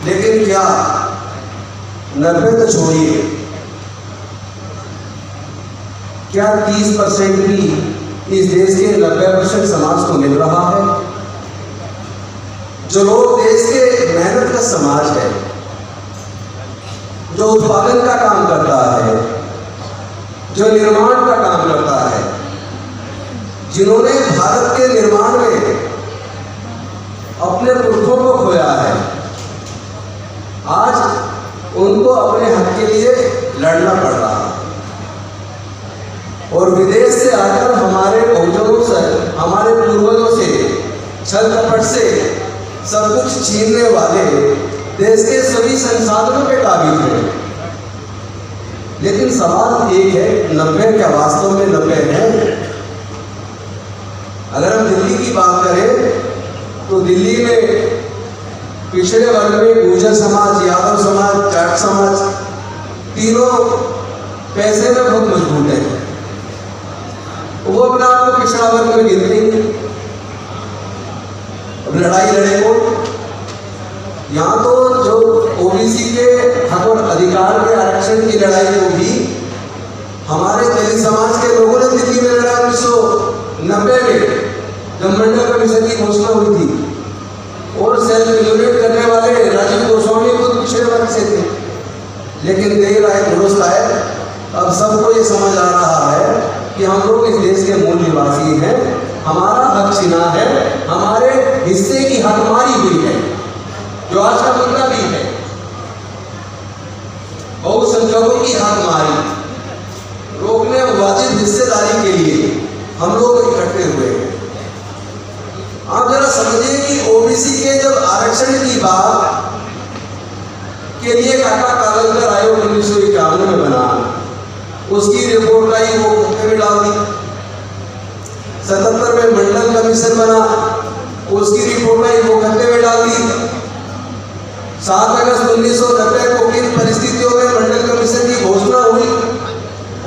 लेकिन क्या 90 तो छोड़िए, क्या 30% भी इस देश के 90% समाज को मिल रहा है? जो लोग देश के मेहनत का समाज है, जो उत्पादन का काम करता है, जो निर्माण का काम करता है, जिन्होंने भारत के निर्माण में अपने पुरखों को खोया है, आज उनको अपने हक के लिए लड़ना पड़ रहा है। और विदेश से आकर हमारे बहुजनों से, हमारे पूर्वजों से छल कपट से सब कुछ छीनने वाले देश के सभी संसाधनों पे काबिज हैं। लेकिन सवाल एक है, 90 क्या वास्तव में 90 है? अगर हम दिल्ली की बात करें तो दिल्ली में पिछड़े वर्ग में गुर्जर समाज, यादव समाज, जाट समाज तीनों पैसे में बहुत मजबूत है। वो अपने आप को पिछड़ा वर्ग में गिनते हैं। लड़ाई लड़े को यहाँ तो जो ओबीसी के हक और अधिकार के आरक्षण की लड़ाई को भी हमारे दलित समाज के लोगों ने दिल्ली में लड़ा 1990 में, जब मंडल कमीशन की घोषणा हुई थी। और सेल्फ यूनिट करने वाले राजीव गोस्वामी खुद पिछड़े वर्ग से थे। लेकिन देर आए दुरुस्त आए, अब सबको ये समझ आ रहा है कि हम लोग इस देश के मूल निवासी हैं, हमारा हक छीना है, हमारे हिस्से की हकमारी हुई है, जो आज का मुद्दा भी है। बहुसंख्यकों की हकमारी रोकने वाजिब हिस्सेदारी के लिए हम लोग इकट्ठे हुए हैं। आप जरा समझिए कि ओबीसी के जब आरक्षण की बात के लिए काका कालंकर आयोग 1951 में बना, उसकी रिपोर्ट आई, वो कुत्ते में डाल दी। 77 में मंडल कमीशन बना, उसकी रिपोर्ट आई, वो खत्ते में डाल दी। 7 अगस्त 1990 को किन परिस्थितियों में मंडल कमीशन की घोषणा हुई,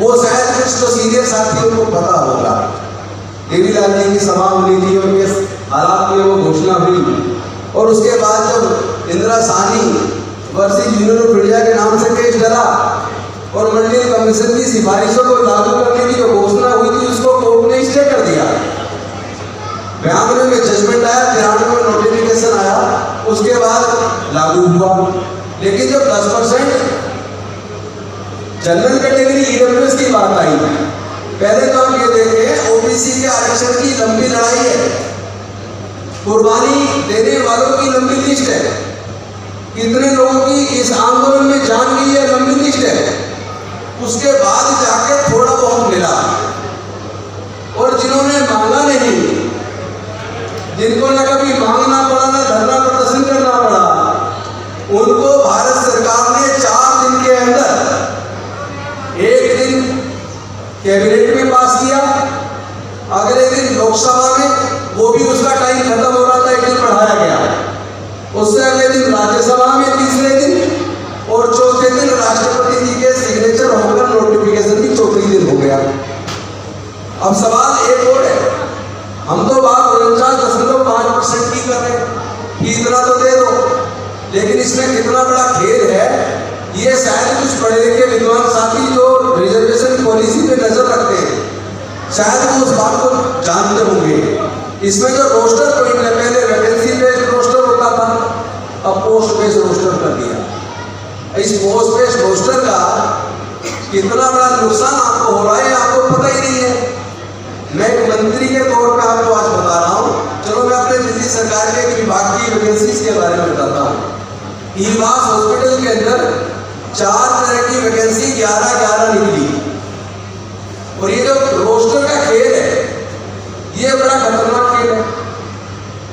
वो शायद कुछ तो सीनियर साथियों को पता होगा। देवीलाल जी की सभा हुई थी, उनके हालात में वो घोषणा हुई। और उसके बाद जब Indira Sahni versus union of India के नाम से केस डरा और मंडल कमीशन की सिफारिशों को लागू करने की जो घोषणा हुई थी, उसको कोर्ट ने स्टे कर दिया। 92 में जजमेंट आया, 93 में नोटिफिकेशन आया, उसके बाद लागू हुआ। लेकिन जब 10% जनरल कैटेगरी ईडब्ल्यूएस की बात आई, पहले तो हम ये देखें, ओबीसी के आरक्षण की लंबी लड़ाई है, कुर्बानी देने वालों की लंबी लिस्ट है, कितने लोगों की इस आंदोलन में जान गई है, लंबी लिस्ट है। उसके बाद जाके थोड़ा बहुत मिला। और जिन्होंने मांगा नहीं, जिनको न कभी मांगना पड़ा, न धरना प्रदर्शन करना पड़ा, उनको भारत सरकार ने 4 दिन के अंदर, एक दिन कैबिनेट में पास किया, अगले दिन लोकसभा में, वो भी उसका टाइम खत्म हो रहा था, एक दिन बढ़ाया गया। उससे अगले दिन राज्यसभा में, तीसरे दिन, और चौथे दिन राष्ट्रपति जी के सिग्नेचर होकर नोटिफिकेशन भी चौथे दिन हो गया। अब सवाल एक और है, हम तो बात 49.5% की कर रहे हैं कि इतना तो दे दो, लेकिन इसमें कितना बड़ा खेद है, ये शायद कुछ पढ़े लिखे विद्वान साथी जो रिजर्वेशन पॉलिसी पे नजर रखते हैं, शायद वो उस बात को जानते होंगे। इसमें जो रोस्टर पॉइंट है, पहले वैकेंसी बेस्ड रोस्टर होता था, अब पोस्ट बेस्ड रोस्टर कर दिया। इस पोस्ट बेस्ड रोस्टर का कितना बड़ा नुकसान आपको हो रहा है, आपको पता ही नहीं है। मैं एक मंत्री के तौर पे आपको आज बता रहा हूँ। चलो मैं अपने दिल्ली सरकार के एक विभाग की वैकेंसीज के बारे में बताता हूँ। ईवास हॉस्पिटल के अंदर 4 तरह की वैकेंसी 11-11 निकली। और ये जो रोस्टर का खेल है, ये बड़ा खतरनाक खेल है।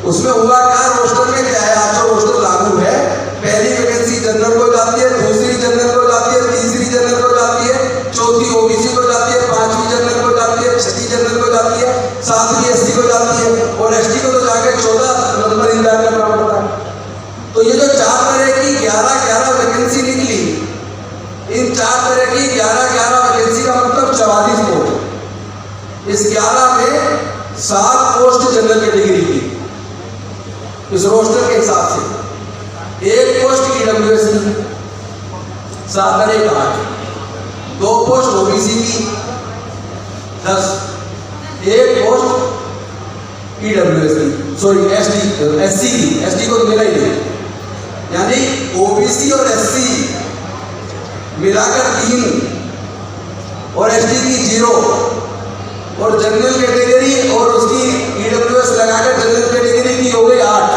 उसमें हुआ क्या, रोस्टर में क्या है, आज जो रोस्टर लागू है, पहली वैकेंसी जनरल को जाती है, दूसरी जनरल को जाती है, तीसरी जनरल को जाती है, चौथी ओबीसी को जाती है, 5वीं जनरल को जाती है, 6वीं जनरल को जाती है, 7वीं एसटी को जाती है, और एसटी को तो जाके 14 नंबर इंतजार करना पड़ता है। तो ये जो 4 तरह की 11-11 वैकेंसी निकली, इन 4 तरह की 11-11 वैकेंसी का मतलब 44 पोस्ट। इस 11 में 7 पोस्ट जनरल कैटेगरी की, इस रोस्टर के हिसाब से। एक पोस्ट की, 7 और 1 8, 2 पोस्ट ओबीसी की 10, 1 पोस्ट ईडब्ल्यूएस की, सॉरी एससी की, एसटी को तो मिला ही नहीं, यानी ओबीसी और एससी मिलाकर 3 और एसटी की 0 और जनरल कैटेगरी और उसकी ईडब्ल्यूएस लगाकर जनरल कैटेगरी की हो गई 8,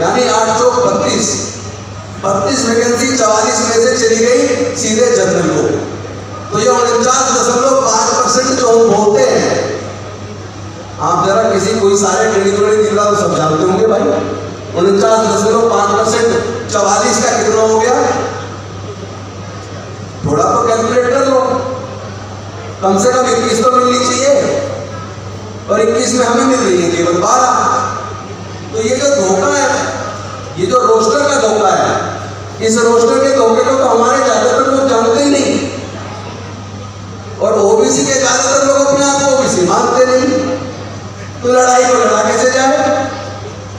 यानी 8 चौक 32 वैकेंसी 44 में से चली गई सीधे जनरल को। तो ये 49.5% जो हम बोलते हैं, आप जरा किसी कोई सारे गणित दिखला तो सब जानते होंगे भाई, 49.5% 44 का कितना हो गया, थोड़ा तो कैलकुलेट कर लो, कम से कम 21 तो मिलनी चाहिए और 21 में हमें मिल रही है केवल 12। तो ये जो धोखा है, ये जो रोस्टर का धोखा है, इस रोस्टर के धोखे को तो हमारे ज्यादातर लोग जानते ही नहीं, और ओबीसी के ज्यादातर लोग अपने आप को ओबीसी मानते नहीं। तो लड़ाई को लड़ा कैसे जाए?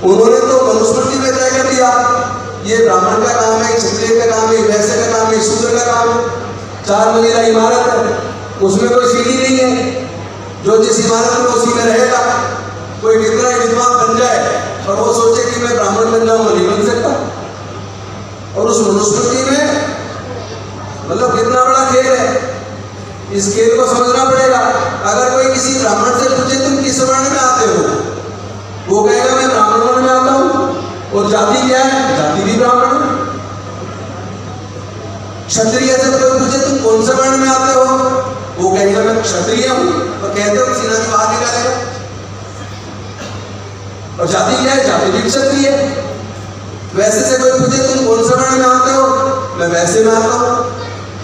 उन्होंने तो मनुस्मृति में तय कर दिया, ये ब्राह्मण का काम है, क्षत्रिय का काम है, वैश्य का काम है, शूद्र का काम है। 4 मंजिला इमारत है, उसमें कोई सीढ़ी नहीं है, जो जिस इमारत में उसी में रहेगा। कोई कितना विद्वान बन जाए और वो सोचे कि मैं ब्राह्मण बन जाऊंगा, नहीं बन सकता। और उस मनुस्मृति में मतलब कितना बड़ा खेल है, इस खेल को समझना पड़ेगा। अगर कोई किसी ब्राह्मण से पूछे तुम किस वर्ण में आते हो, वो कहेगा मैं ब्राह्मण वर्ण में आता हूं। और जाति क्या है? जाति भी ब्राह्मण है। क्षत्रिय से कोई पूछे तुम कौन से वर्ण में आते हो, वो कहेगा मैं क्षत्रिय हूं, और कहते हो सीना से बाहर निकालेगा। और जाति क्या है? जाति भी क्षत्रिय है। वैसे से कोई पूछे तुम कौन से वर्ण में आते हो, मैं वैसे में आता हूं।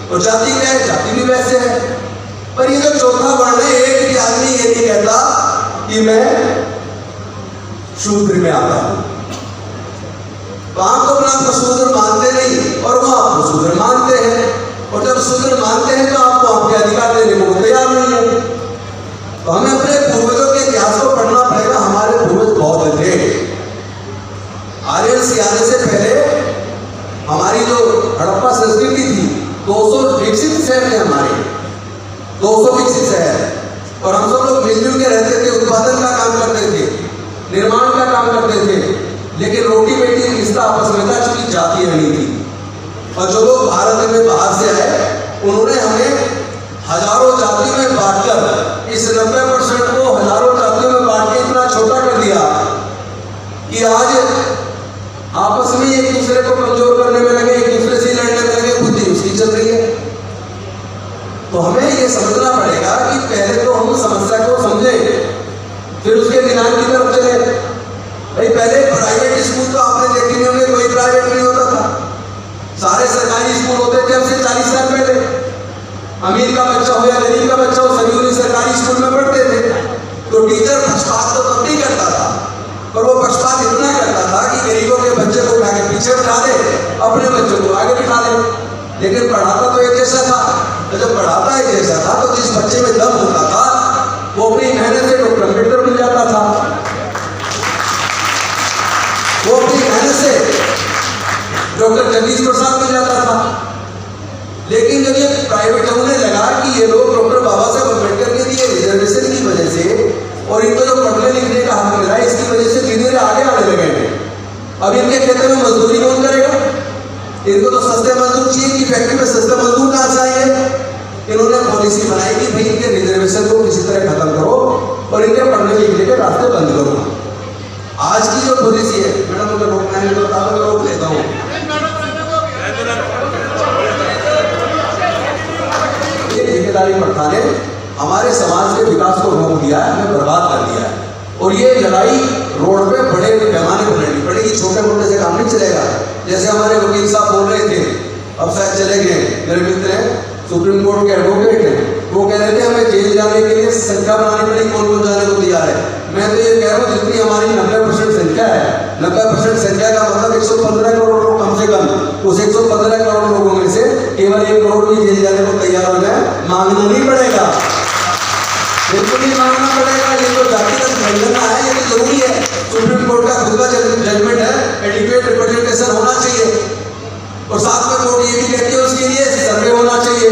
और जाति क्या है? जाति भी वैसे है। पर ये जो चौथा वर्ण है, एक भी आदमी ये नहीं कहता कि मैं शूद्र में आता हूं। तो आप तो अपना आपको शूद्र मानते नहीं और वो आपको शूद्र मानते हैं, और जब शूद्र मानते हैं तो आपको आपके अधिकार देने को तैयार नहीं है। तो हमें अपने पूर्वजों के इतिहास को पढ़ना पड़ेगा। हमारे पूर्वज बौद्ध थे। आर्यन आने से पहले हमारी जो हड़प्पा संस्कृति थी, 200 विकसित शहर थे हमारे, 200 विकसित शहर, और हम सब लोग मिलजुल के रहते थे, उत्पादन का काम करते थे, निर्माण का काम करते थे। लेकिन रोटी बेटी रिश्ता आपस में था, चूंकि जातियां नहीं थी। और जो लोग भारत में बाहर से आए, उन्होंने हमें हजारों जातियों में बांटकर इस 90% को हजारों जातियों में बांट के इतना छोटा कर दिया कि आज आपस में एक दूसरे को कमजोर करने में लगे, एक दूसरे से लड़ने में लगे, बुद्धि उसकी चल रही है। तो हमें ये समझना पड़ेगा कि पहले तो हम समस्या को समझें, फिर उसके निदान की तरफ चले। भाई पहले प्राइवेट स्कूल तो आपने देखे नहीं होंगे, कोई प्राइवेट नहीं होता था, सारे सरकारी स्कूल होते थे। अब से 40 साल पहले अमीर का बच्चा हो या गरीब का बच्चा हो, सभी उन्हीं सरकारी स्कूल में पढ़ते थे। तो टीचर पक्षपात तो तब भी करता था, पर वो पक्षपात इतना करता था कि गरीबों के बच्चे को उठा के पीछे बिठा दे, अपने बच्चों को आगे बिठा दे। लेकिन पढ़ाता तो एक जैसा था। तो जब पढ़ाता एक जैसा था, तो जिस बच्चे में दम होता था वो अपनी मेहनत से डॉक्टर अम्बेडकर बन जाता था, वो अपनी मेहनत से डॉक्टर जगदीश प्रसाद बन जाता था। लेकिन जब ये प्राइवेट होने लगा कि ये लोग डॉक्टर बाबा साहब अम्बेडकर के दिए रिजर्वेशन की वजह से और इनको जो पढ़ने लिखने का हक मिला, इसकी वजह से धीरे धीरे आगे आने लगे। अब इनके खेतों में मजदूरी कौन करेगा? इनको तो सस्ते मजदूर चाहिए कि फैक्ट्री में सस्ते मजदूर कहाँ से आएंगे। इन्होंने पॉलिसी बनाई कि भाई इनके रिजर्वेशन को किसी तरह खत्म करो और इनके पढ़ने लिखने के रास्ते बंद करो। आज की जो पॉलिसी है, मैडम मुझे रोकना है तो मैं रोक लेता हूँ। ये ठेकेदारी प्रथा ने हमारे समाज के विकास को रोक दिया है, हमें बर्बाद कर दिया है। और ये लड़ाई रोड पे बड़े पैमाने पर लड़नी पड़ेगी, छोटे मोटे से काम नहीं चलेगा। जैसे हमारे वकील साहब बोल रहे थे, अब शायद चले गए, मेरे मित्र हैं सुप्रीम कोर्ट के एडवोकेट हैं, वो कह रहे थे हमें जेल जाने के लिए संख्या बनानी पड़ेगी, कौन कौन जाने को तैयार है। मैं तो ये कह रहा हूँ जितनी हमारी 90% संख्या है, 90% संख्या का मतलब 115 करोड़ लोग कम से कम, उस 115 करोड़ लोगों में से केवल 1 करोड़ भी जेल जाने को तैयार हो जाए। मांगना नहीं पड़ेगा, बिल्कुल नहीं मांगना पड़ेगा। ये तो जातिगत जनगणना है, ये तो जरूरी है। सुप्रीम कोर्ट का खुद का जजमेंट है, एडिक्वेट रिप्रेजेंटेशन होना चाहिए। और साथ ये भी कहती है उसके लिए सर्वे होना चाहिए।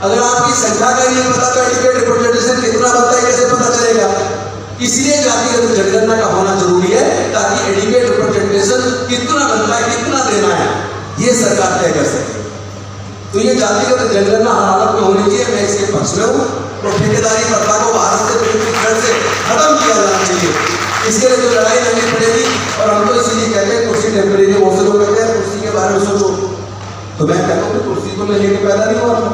अगर आपकी संख्या का ही नहीं पता तो एडिक्वेट रिप्रेजेंटेशन कितना बनता है कैसे पता चलेगा? इसलिए जातिगत जनगणना का होना जरूरी है, ताकि एडिक्वेट रिप्रेजेंटेशन कितना बनता है, कितना देना है, ये सरकार तय कर सके। तो ये जातिगत जनगणना हर हालत में होनी चाहिए, मैं इसके पक्ष में हूँ। तो ठेकेदारी प्रथा को भारत से खत्म किया जाना चाहिए। इसके लिए जो लड़ाई लड़नी पड़ेगी, और हम तो इसीलिए कहते हैं कुर्सी टेम्परेरी, बहुत से लोग कहते हैं कुर्सी के बारे में सोचो, तो मैं कहता हूँ कुर्सी को मैं लेके पैदा नहीं हुआ था,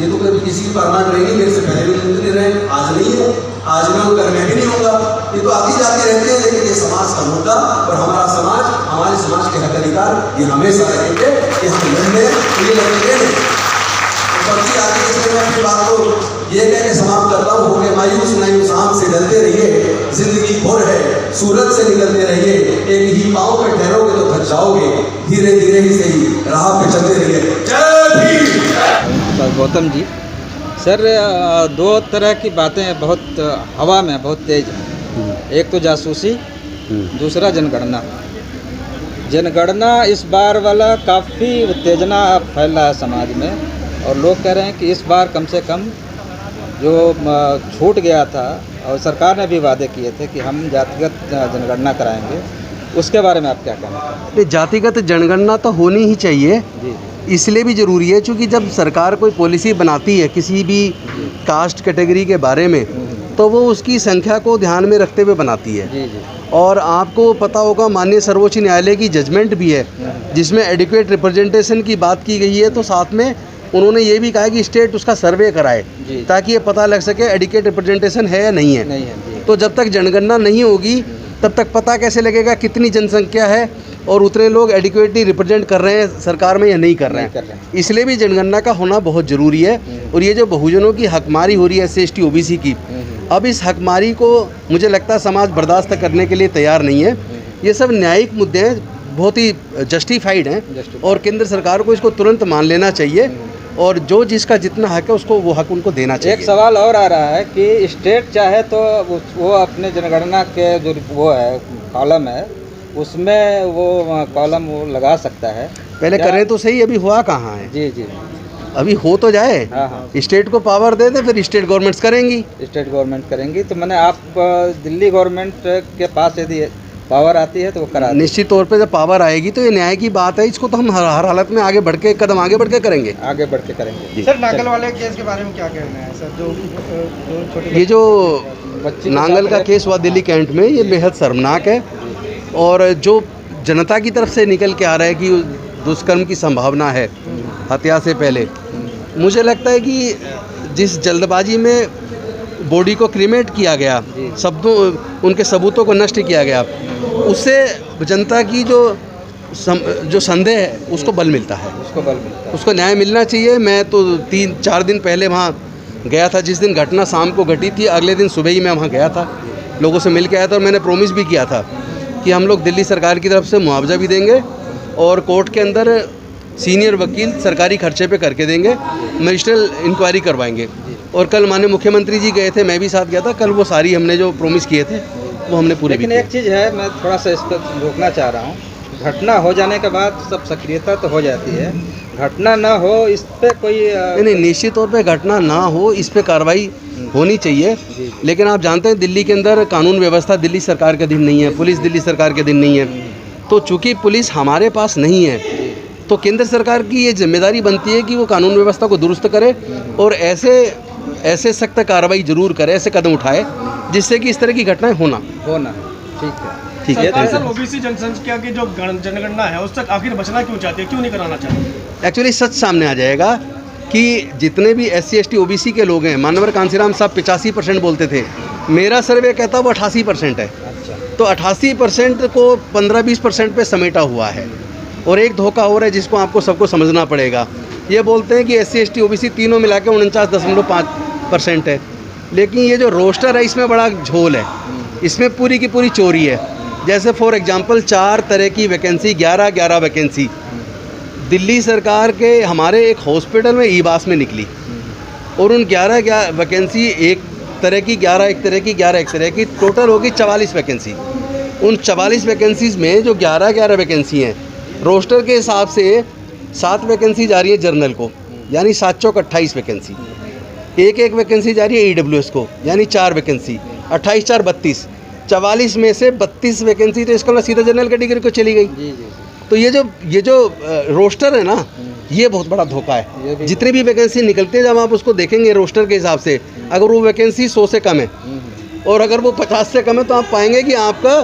ये तो कभी किसी की परमानेंट रहेगी, मेरे से पहले भी मंत्री रहे, आज नहीं है, आज मैं हूँ, कल मैं भी नहीं होगा। ये तो आती जाती रहते हैं, लेकिन ये समाज का मुद्दा और हमारा समाज, हमारे समाज के हक अधिकार ये हमेशा रहेंगे कि हम लड़ने, ये लड़ेंगे नहीं। पर्ची आगे इसमें मैं अपनी बात को ये कह के समाप्त करता हूँ, हो गए मायूस नायूस आम से डरते रहिए, जिंदगी भोर है सूरज से निकलते रहिए, एक ही पाँव पे ठहरोगे तो थक जाओगे, धीरे धीरे ही सही राह पे चलते रहिए। जय भीम। गौतम जी, सर दो तरह की बातें बहुत हवा में बहुत तेज हैं। एक तो जासूसी, दूसरा जनगणना। जनगणना इस बार वाला काफ़ी उत्तेजना फैल रहा है समाज में, और लोग कह रहे हैं कि इस बार कम से कम जो छूट गया था, और सरकार ने भी वादे किए थे कि हम जातिगत जनगणना कराएंगे, उसके बारे में आप क्या कहना चाहते हैं? जातिगत जनगणना तो होनी ही चाहिए जी, इसलिए भी ज़रूरी है क्योंकि जब सरकार कोई पॉलिसी बनाती है किसी भी कास्ट कैटेगरी के बारे में, तो वो उसकी संख्या को ध्यान में रखते हुए बनाती है। जी जी। और आपको पता होगा माननीय सर्वोच्च न्यायालय की जजमेंट भी है जिसमें एडिक्वेट रिप्रेजेंटेशन की बात की गई है, तो साथ में उन्होंने ये भी कहा कि स्टेट उसका सर्वे कराए ताकि ये पता लग सके एडिक्वेट रिप्रेजेंटेशन है या नहीं है। नहीं है जी। तो जब तक जनगणना नहीं होगी तब तक पता कैसे लगेगा कितनी जनसंख्या है और उतने लोग एडिक्वेटली रिप्रेजेंट कर रहे हैं सरकार में या नहीं कर रहे हैं। इसलिए भी जनगणना का होना बहुत ज़रूरी है। और ये जो बहुजनों की हकमारी हो रही है SC ST OBC की, अब इस हकमारी को मुझे लगता है समाज बर्दाश्त करने के लिए तैयार नहीं है। ये सब न्यायिक मुद्दे हैं, बहुत ही जस्टिफाइड हैं, और केंद्र सरकार को इसको तुरंत मान लेना चाहिए, और जो जिसका जितना हक है उसको वो हक उनको देना चाहिए। एक सवाल और आ रहा है कि स्टेट चाहे तो वो अपने जनगणना के जो वो है कॉलम है उसमें वो कॉलम वो लगा सकता है। पहले करें तो सही, अभी हुआ कहाँ है? जी जी, अभी हो तो जाए। हाँ। स्टेट को पावर दे दे, फिर स्टेट गवर्नमेंट्स करेंगी। स्टेट गवर्नमेंट करेंगी, तो मैंने आप दिल्ली गवर्नमेंट के पास यदि पावर आती है तो वो करा। निश्चित तौर पे जब पावर आएगी तो ये न्याय की बात है, इसको तो हम हर हालत में आगे बढ़ के कदम आगे बढ़ के करेंगे। आगे बढ़ के करेंगे। सर नागल वाले केस के बारे में क्या कहना है सर? जो छोटे ये जो नांगल का केस हुआ दिल्ली कैंट में, ये बेहद शर्मनाक है, और जो जनता की तरफ से निकल के आ रहा है कि दुष्कर्म की संभावना है हत्या से पहले, मुझे लगता है कि जिस जल्दबाजी में बॉडी को क्रीमेट किया गया, शब्दों उनके सबूतों को नष्ट किया गया, उससे जनता की जो संदेह है उसको बल मिलता है, उसको न्याय मिलना चाहिए। मैं तो 3-4 दिन पहले वहाँ गया था, जिस दिन घटना शाम को घटी थी, अगले दिन सुबह ही मैं वहाँ गया था, लोगों से मिल के आया था, और मैंने प्रॉमिस भी किया था कि हम लोग दिल्ली सरकार की तरफ से मुआवजा भी देंगे, और कोर्ट के अंदर सीनियर वकील सरकारी खर्चे पे करके देंगे, मजिस्ट्रियल इंक्वायरी करवाएंगे। और कल माननीय मुख्यमंत्री जी गए थे, मैं भी साथ गया था, कल वो सारी हमने जो प्रॉमिस किए थे वो हमने पूरे भी किए। लेकिन एक चीज़ है, मैं थोड़ा सा इस पर रोकना चाह रहा हूँ। घटना हो जाने के बाद सब सक्रियता तो हो जाती है, घटना ना हो इस पर कोई नहीं, निश्चित तौर पे घटना ना हो इस पे कार्रवाई होनी चाहिए। लेकिन आप जानते हैं दिल्ली के अंदर कानून व्यवस्था दिल्ली सरकार के अधीन नहीं है, पुलिस दिल्ली सरकार के अधीन नहीं है, तो चूँकि पुलिस हमारे पास नहीं है तो केंद्र सरकार की ये जिम्मेदारी बनती है कि वो कानून व्यवस्था को दुरुस्त करे और ऐसे सख्त कार्रवाई जरूर करे, ऐसे कदम उठाए जिससे कि इस तरह की घटनाएं होना। ठीक है। दरअसल ओबीसी जनसंख्या की जो जनगणना है उस तक आखिर बचना क्यों चाहती है, क्यों नहीं कराना चाहती? एक्चुअली सच सामने आ जाएगा कि जितने भी SC ST OBC के लोग हैं, मानवर कांसीराम साहब 85% बोलते थे, मेरा सर्वे कहता वो 88% है। तो 88% को 15-20% पे समेटा हुआ है। और एक धोखा और है जिसको आपको सबको समझना पड़ेगा। ये बोलते हैं कि SC ST OBC तीनों मिला के 49.5% है, लेकिन ये जो रोस्टर है इसमें बड़ा झोल है, इसमें पूरी की पूरी चोरी है। जैसे फॉर एग्जांपल 4 तरह की वैकेंसी, 11 वैकेंसी दिल्ली सरकार के हमारे एक हॉस्पिटल में ईबास में निकली, और उन 11 वैकेंसी एक तरह की, 11 एक तरह की, 11 एक तरह की, टोटल होगी 44 वैकेंसी। उन 44 वैकेंसीज़ में जो 11 वैकेंसी हैं रोस्टर के हिसाब से 7 वैकेंसी जा रही है जर्नल को, यानी 7 चौक 28 वैकेंसी। एक वैकेंसी जा रही है ईडब्ल्यूएस को, यानी 4 वैकेंसी, 28 4 32, 44 में से 32 वैकेंसी तो इसका सीधा जनरल कैटेगरी को चली गई। जी जी तो ये जो रोस्टर है ना, ये बहुत बड़ा धोखा ये है। भी जितनी भी वैकेंसी निकलती है, जब आप उसको देखेंगे रोस्टर के हिसाब से, अगर वो वैकेंसी 100 से कम है और अगर वो 50 से कम है, तो आप पाएंगे कि आपका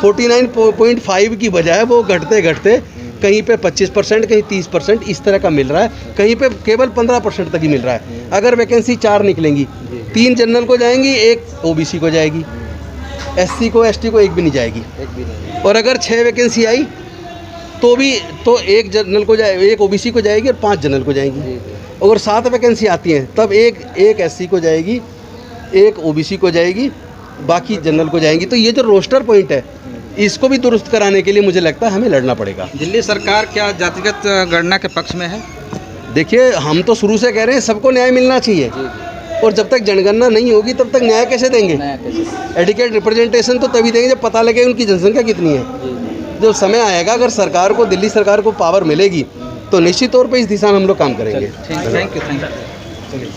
49.5 की बजाय वो घटते घटते कहीं पे 25%, कहीं 30% इस तरह का मिल रहा है, कहीं पे केवल 15% तक ही मिल रहा है। अगर वैकेंसी 4 निकलेंगी, 3 जनरल को जाएंगी, 1 ओबीसी को जाएगी, एससी को एसटी को 1 भी नहीं जाएगी। एक भी नहीं। और अगर 6 वैकेंसी आई तो 1 जनरल को जाए, 1 ओबीसी को जाएगी और 5 जनरल को जाएंगी। अगर 7 वैकेंसी आती हैं तब एक एससी को जाएगी, 1 ओबीसी को जाएगी, बाकी जनरल को जाएंगी। तो ये जो रोस्टर पॉइंट है, इसको भी दुरुस्त कराने के लिए मुझे लगता है हमें लड़ना पड़ेगा। दिल्ली सरकार क्या जातिगत गणना के पक्ष में है? देखिए, हम तो शुरू से कह रहे हैं सबको न्याय मिलना चाहिए, और जब तक जनगणना नहीं होगी तब तक न्याय कैसे देंगे? एडिक्वेट रिप्रेजेंटेशन तो तभी देंगे जब पता लगे उनकी जनसंख्या कितनी है। जब समय आएगा, अगर सरकार को, दिल्ली सरकार को पावर मिलेगी, तो निश्चित तौर पे इस दिशा में हम लोग काम करेंगे। Thank you.